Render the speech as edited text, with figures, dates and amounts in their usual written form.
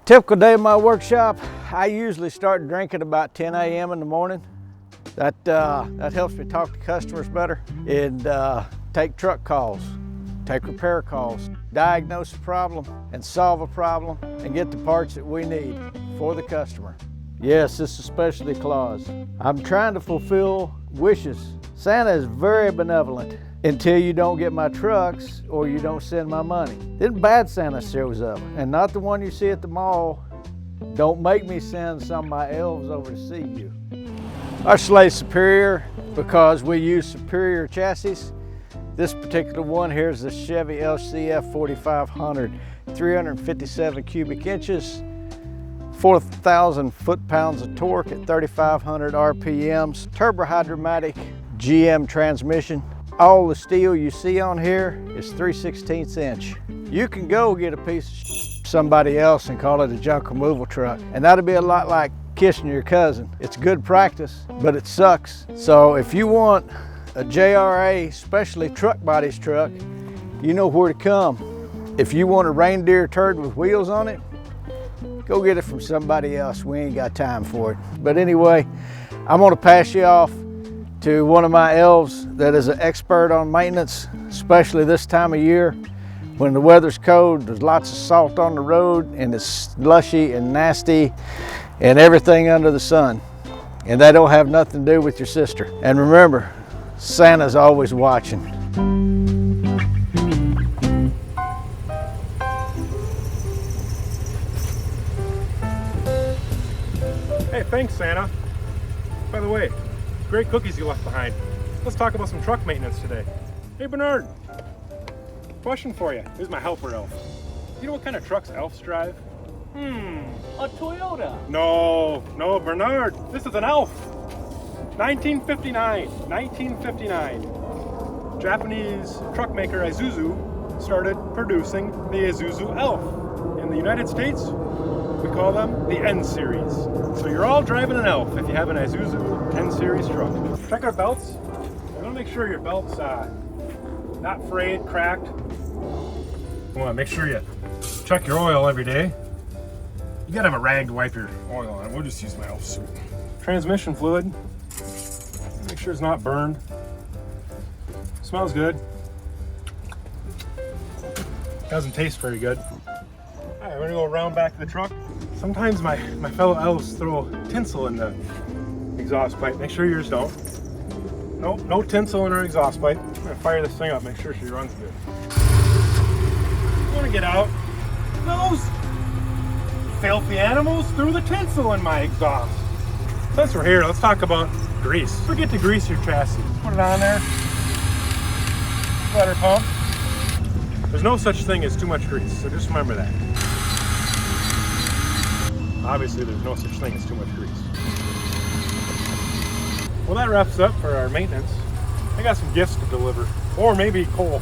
Typical day of my workshop, I usually start drinking about 10 a.m. in the morning. That helps me talk to customers better and take truck calls, take repair calls, diagnose a problem and solve a problem and get the parts that we need for the customer. Yes, this is Specialty Claus. I'm trying to fulfill wishes. Santa is very benevolent until you don't get my trucks or you don't send my money. Then bad Santa shows up, and not the one you see at the mall. Don't make me send some of my elves over to see you. Our sleigh's superior because we use superior chassis. This particular one here is the Chevy LCF 4500, 357 cubic inches, 4,000 foot-pounds of torque at 3,500 RPMs, turbo-hydromatic GM transmission. All the steel you see on here is 3/16 inch. You can go get a piece of somebody else and call it a junk removal truck, and that'll be a lot like kissing your cousin. It's good practice, but it sucks. So if you want a JRA specialty truck bodies truck, you know where to come. If you want a reindeer turd with wheels on it, go get it from somebody else. We ain't got time for it. But anyway, I'm gonna pass you off to one of my elves that is an expert on maintenance, especially this time of year. When the weather's cold, there's lots of salt on the road and it's slushy and nasty and everything under the sun. And that don't have nothing to do with your sister. And remember, Santa's always watching. Hey, thanks, Santa. By the way, great cookies you left behind. Let's talk about some truck maintenance today. Hey, Bernard. Question for you. Here's my helper elf. You know what kind of trucks elves drive? A Toyota. No, Bernard. This is an elf. 1959. Japanese truck maker Isuzu started producing the Isuzu Elf. In the United States, we call them the N Series. So you're all driving an Elf if you have an Isuzu N Series truck. Check our belts. You want to make sure your belt's not frayed, cracked. You want to make sure you check your oil every day. You gotta have a rag to wipe your oil on. We'll just use my Elf suit. Transmission fluid. Make sure it's not burned. Smells good. Doesn't taste very good. All right, we're gonna go around back to the truck. Sometimes my fellow elves throw tinsel in the exhaust pipe. Make sure yours don't. Nope, no tinsel in our exhaust pipe. I'm gonna fire this thing up, make sure she runs good. I wanna get out. Those filthy animals threw the tinsel in my exhaust. Since we're here, let's talk about grease. Forget to grease your chassis. Put it on there. Splatter pump. There's no such thing as too much grease, so just remember that. Obviously, there's no such thing as too much grease. Well, that wraps up for our maintenance. I got some gifts to deliver, or maybe coal.